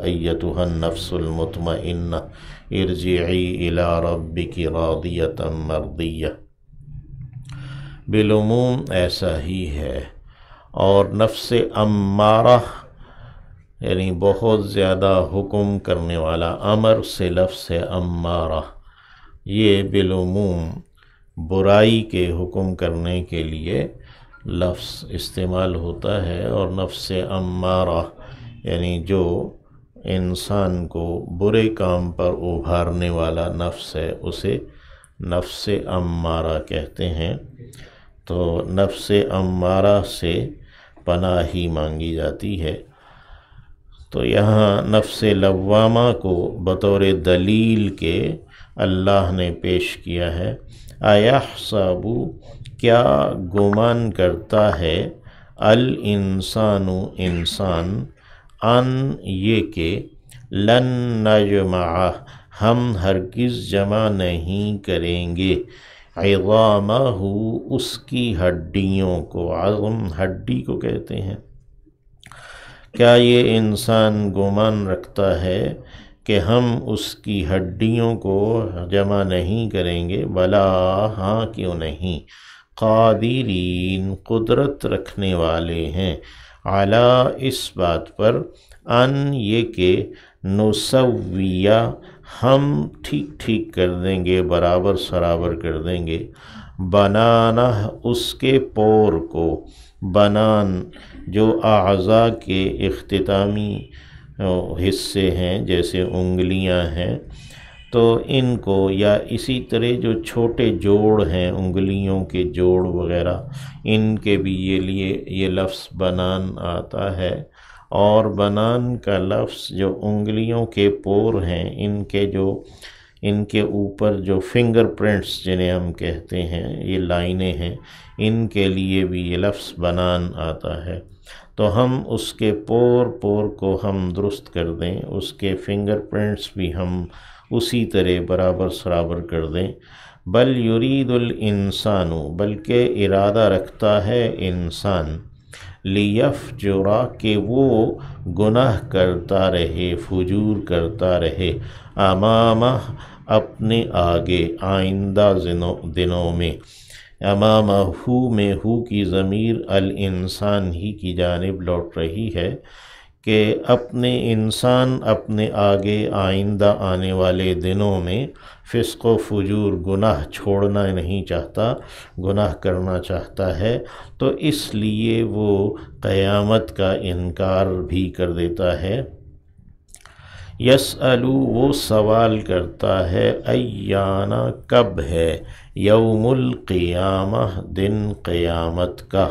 ایتها النفس المطمئنہ ارجعی الی ربک راضیۃ مرضیہ۔ بالعموم ایسا ہی ہے۔ اور نفس امارہ یعنی بہت زیادہ حکم کرنے والا، امر سے لفظ امارہ، یہ بالعموم برائی کے حکم کرنے کے لیے لفظ استعمال ہوتا ہے، اور نفس امارہ یعنی جو انسان کو برے کام پر ابھارنے والا نفس ہے اسے نفس امارہ کہتے ہیں۔ تو نفس امارہ سے پناہ ہی مانگی جاتی ہے۔ تو یہاں نفس لوامہ کو بطور دلیل کے اللہ نے پیش کیا ہے۔ ایحسب، کیا گمان کرتا ہے، الانسان، انسان، ان یہ کہ لن نجمع، ہم ہرگز جمع نہیں کریں گے، عظامہ، اس کی ہڈیوں کو، عظم ہڈی کو کہتے ہیں۔ کیا یہ انسان گمان رکھتا ہے کہ ہم اس کی ہڈیوں کو جمع نہیں کریں گے؟ بلا، ہاں کیوں نہیں، قادرین، قدرت رکھنے والے ہیں، علی، اس بات پر، ان یہ کہ نسویہ، ہم ٹھیک ٹھیک کر دیں گے، برابر سرابر کر دیں گے، بنانہ، اس کے پور کو، بنان جو اعضاء کے اختتامی حصے ہیں جیسے انگلیاں ہیں، تو ان کو، یا اسی طرح جو چھوٹے جوڑ ہیں انگلیوں کے جوڑ وغیرہ، ان کے بھی یہ لفظ بنان آتا ہے۔ اور بنان کا لفظ جو انگلیوں کے پور ہیں، ان کے اوپر جو فنگر پرنٹس جنہیں ہم کہتے ہیں، یہ لائنیں ہیں، ان کے لیے بھی یہ لفظ بنان آتا ہے۔ تو ہم اس کے پور کو ہم درست کر دیں، اس کے فنگر پرنٹس بھی ہم اسی طرح برابر سرابر کر دیں۔ بل یرید الانسان، بلکہ ارادہ رکھتا ہے انسان، لیفجر، کہ وہ گناہ کرتا رہے، فجور کرتا رہے، امامہ، اپنے آگے، آئندہ دنوں میں۔ امامہ میں ہو کی ضمیر الانسان ہی کی جانب لوٹ رہی ہے کہ انسان اپنے آگے آئندہ آنے والے دنوں میں فسق و فجور، گناہ چھوڑنا نہیں چاہتا، گناہ کرنا چاہتا ہے، تو اس لیے وہ قیامت کا انکار بھی کر دیتا ہے۔ یسألو، وہ سوال کرتا ہے، ایانا، کب ہے، یوم القیامہ، دن قیامت کا۔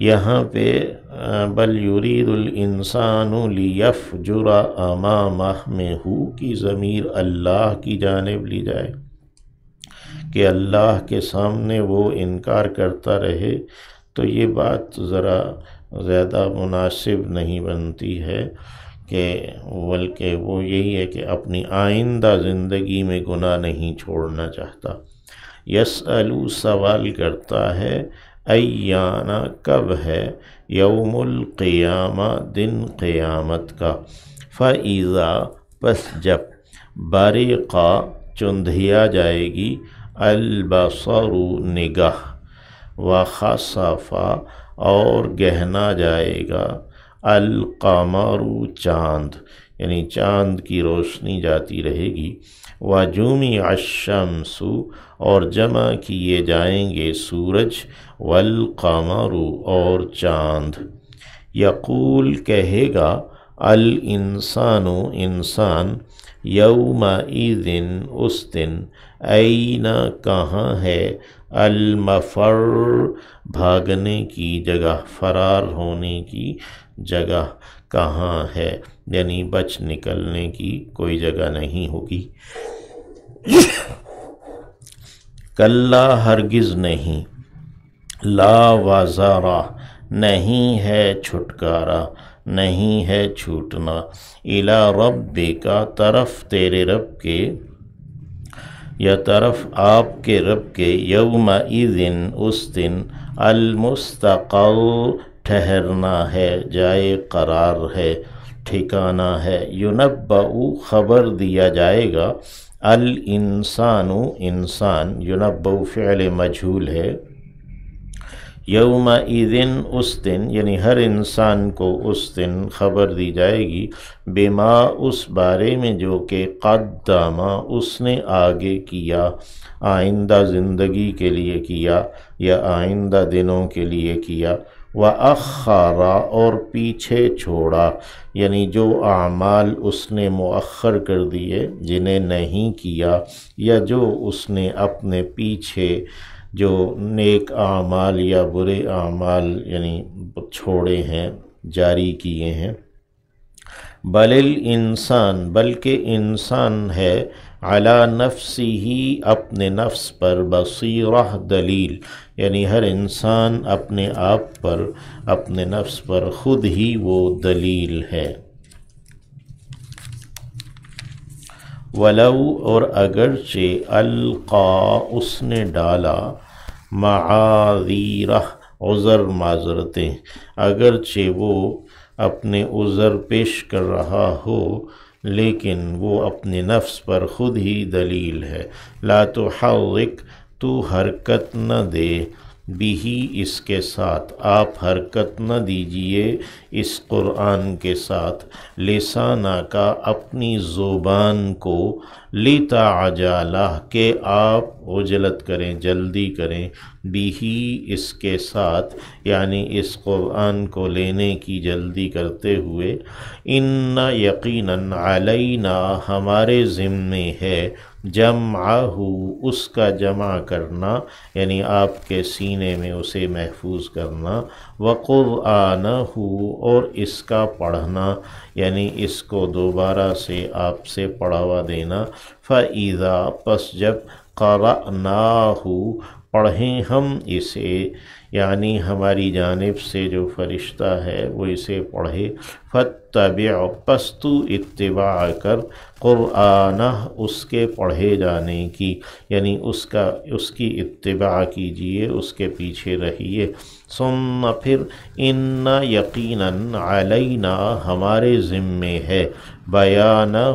یہاں پہ بل یرید الانسان لیفجر امامہ میں ہو کی ضمیر اللہ کی جانب لی جائے کہ اللہ کے سامنے وہ انکار کرتا رہے، تو یہ بات ذرا زیادہ مناسب نہیں بنتی ہے، کہ بلکہ وہ یہی ہے کہ اپنی آئندہ زندگی میں گناہ نہیں چھوڑنا چاہتا۔ یسألو، سوال کرتا ہے، ایانا، کب ہے، یوم القیامہ، دن قیامت کا۔ فَإِذَا، پس جب، برقا، چندھیا جائے گی، البصر، نگاہ، وخسف، اور گہنا جائے گا، القمر، چاند، یعنی چاند کی روشنی جاتی رہے گی، وجمع الشمس، اور جمع کیے جائیں گے سورج، والقمر، اور چاند۔ یقول، کہے گا، الانسان، انسان، یومئذ، اس دن، این، کہاں ہے، المفر، بھاگنے کی جگہ، فرار ہونے کی جگہ کہاں ہے، یعنی بچ نکلنے کی کوئی جگہ نہیں ہوگی۔ کلا، ہرگز نہیں، لا وزر، نہیں ہے چھٹکارا، نہیں ہے چھوٹنا، الی ربک، طرف تیرے رب کے، یا طرف آپ کے رب کے، یومئذ، اس دن، المستقر، ٹھہرنا ہے، جائے قرار ہے، ٹھکانہ ہے۔ ینبأ خبر دیا جائے گا، الانسان انسان، ینبأ فعل مجہول ہے، یومئذ اس دن، یعنی ہر انسان کو اس دن خبر دی جائے گی، بما اس بارے میں جو کہ قدم اس نے آگے کیا، آئندہ زندگی کے لیے کیا یا آئندہ دنوں کے لیے کیا، وَأَخَّرَ اور پیچھے چھوڑا، یعنی جو اعمال اس نے مؤخر کر دیے جنہیں نہیں کیا، یا جو اس نے اپنے پیچھے جو نیک اعمال یا برے اعمال یعنی چھوڑے ہیں، جاری کیے ہیں۔ بل الانسان بلکہ انسان ہے، علی نفسہ اپنے نفس پر، بصیرہ دلیل، یعنی ہر انسان اپنے آپ پر، اپنے نفس پر خود ہی وہ دلیل ہے۔ ولو اور اگرچہ القا اس نے ڈالا، معاذیرہ عذر معذرتیں، اگرچہ وہ اپنے عذر پیش کر رہا ہو لیکن وہ اپنے نفس پر خود ہی دلیل ہے۔ لا تحرک تو حرکت نہ دے، بھی اس کے ساتھ، آپ حرکت نہ دیجئے اس قرآن کے ساتھ، لسانہ کا اپنی زبان کو، لتعجل کہ آپ عجلت کریں، جلدی کریں، بھی اس کے ساتھ، یعنی اس قرآن کو لینے کی جلدی کرتے ہوئے، ان یقیناً علینا ہمارے ذمے ہے، جمعہ اس کا جمع کرنا، یعنی آپ کے سینے میں اسے محفوظ کرنا، وقرآنہ اور اس کا پڑھنا، یعنی اس کو دوبارہ سے آپ سے پڑھوا دینا، فَإِذَا پس جب قرأناہ پڑھیں ہم اسے، یعنی ہماری جانب سے جو فرشتہ ہے وہ اسے پڑھے، فَاتَّبِعْ پس تو اتباع کر، قرآنہ اس کے پڑھے جانے کی، یعنی اس کی اتباع کیجئے، اس کے پیچھے رہیے، ثم پھر ان یقیناً علینا ہمارے ذمے ہے، بیانہ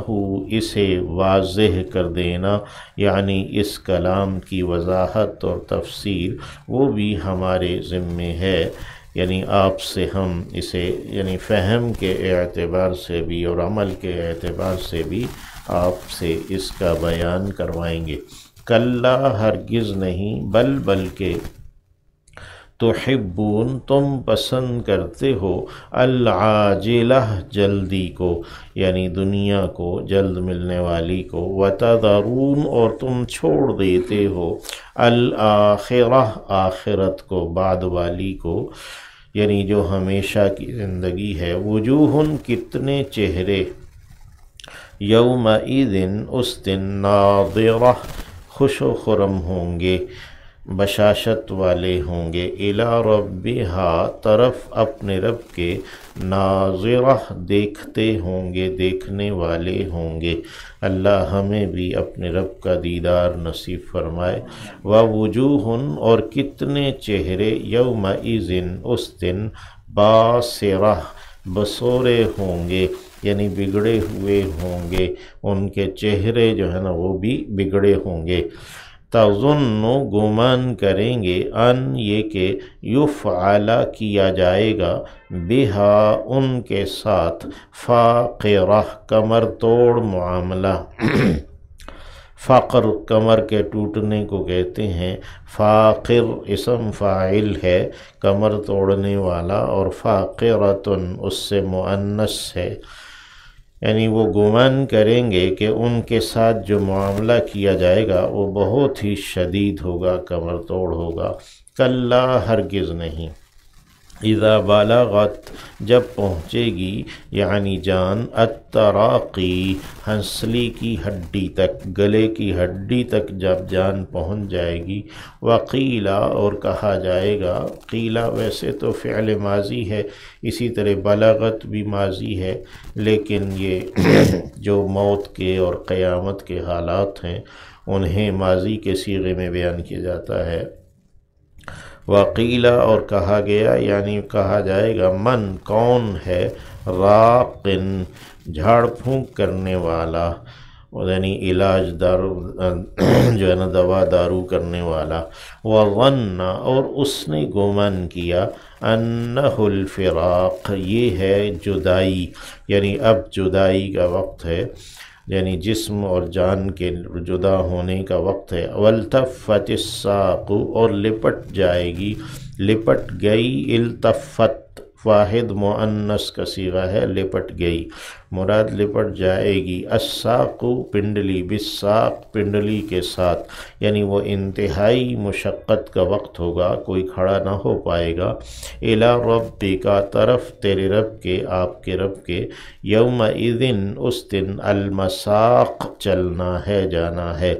اسے واضح کر دینا، یعنی اس کلام کی وضاحت اور تفسیر وہ بھی ہمارے ذمے ہے، یعنی آپ سے ہم اسے یعنی فہم کے اعتبار سے بھی اور عمل کے اعتبار سے بھی آپ سے اس کا بیان کروائیں گے۔ کلا ہرگز نہیں، بلکہ تحبون تم پسند کرتے ہو، العاجلہ جلدی کو، یعنی دنیا کو، جلد ملنے والی کو، وتذرون اور تم چھوڑ دیتے ہو، الآخرہ آخرت کو، بعد والی کو، یعنی جو ہمیشہ کی زندگی ہے، وجوہ کتنے چہرے، یومئذ اس دن، ناظرہ خوش و خرم ہوں گے، بشاشت والے ہوں گے، الی ربہا طرف اپنے رب کے، ناظرہ دیکھتے ہوں گے، دیکھنے والے ہوں گے۔ اللہ ہمیں بھی اپنے رب کا دیدار نصیب فرمائے۔ ووجوہ اور کتنے چہرے، یومئذ اس دن، باسرہ بسورے ہوں گے، یعنی بگڑے ہوئے ہوں گے، ان کے چہرے جو ہے نا وہ بھی بگڑے ہوں گے۔ تظن گمان کریں گے، ان یہ کہ یفعل کیا جائے گا، بہا ان کے ساتھ، فاقرہ کمر توڑ معاملہ، فقر کمر کے ٹوٹنے کو کہتے ہیں، فاقر اسم فاعل ہے کمر توڑنے والا، اور فاقرۃن اس سے مؤنث ہے، یعنی وہ گمان کریں گے کہ ان کے ساتھ جو معاملہ کیا جائے گا وہ بہت ہی شدید ہوگا، کمر توڑ ہوگا۔ کلا ہرگز نہیں، اذا بالغت جب پہنچے گی، یعنی جان، التراقی ہنسلی کی ہڈی تک، گلے کی ہڈی تک جب جان پہنچ جائے گی، وقیلا اور کہا جائے گا، قیلا ویسے تو فعل ماضی ہے، اسی طرح بلغت بھی ماضی ہے، لیکن یہ جو موت کے اور قیامت کے حالات ہیں انہیں ماضی کے صیغے میں بیان کیا جاتا ہے۔ وقیلا اور کہا گیا یعنی کہا جائے گا من کون ہے راقن جھاڑ پھونک کرنے والا یعنی علاج دارو جو ہے نا دوا دارو کرنے والا وظن اور اس نے گمان کیا انہ الفراق یہ ہے جدائی یعنی اب جدائی کا وقت ہے یعنی جسم اور جان کے جدا ہونے کا وقت ہے والتفت الساق اور لپٹ جائے گی لپٹ گئی التفت واحد مؤنث کا صیغہ ہے لپٹ گئی مراد لپٹ جائے گی الساق پنڈلی بالساق پنڈلی کے ساتھ یعنی وہ انتہائی مشقت کا وقت ہوگا کوئی کھڑا نہ ہو پائے گا الی ربک طرف تیرے رب کے آپ کے رب کے یومئذ اس دن المساق چلنا ہے جانا ہے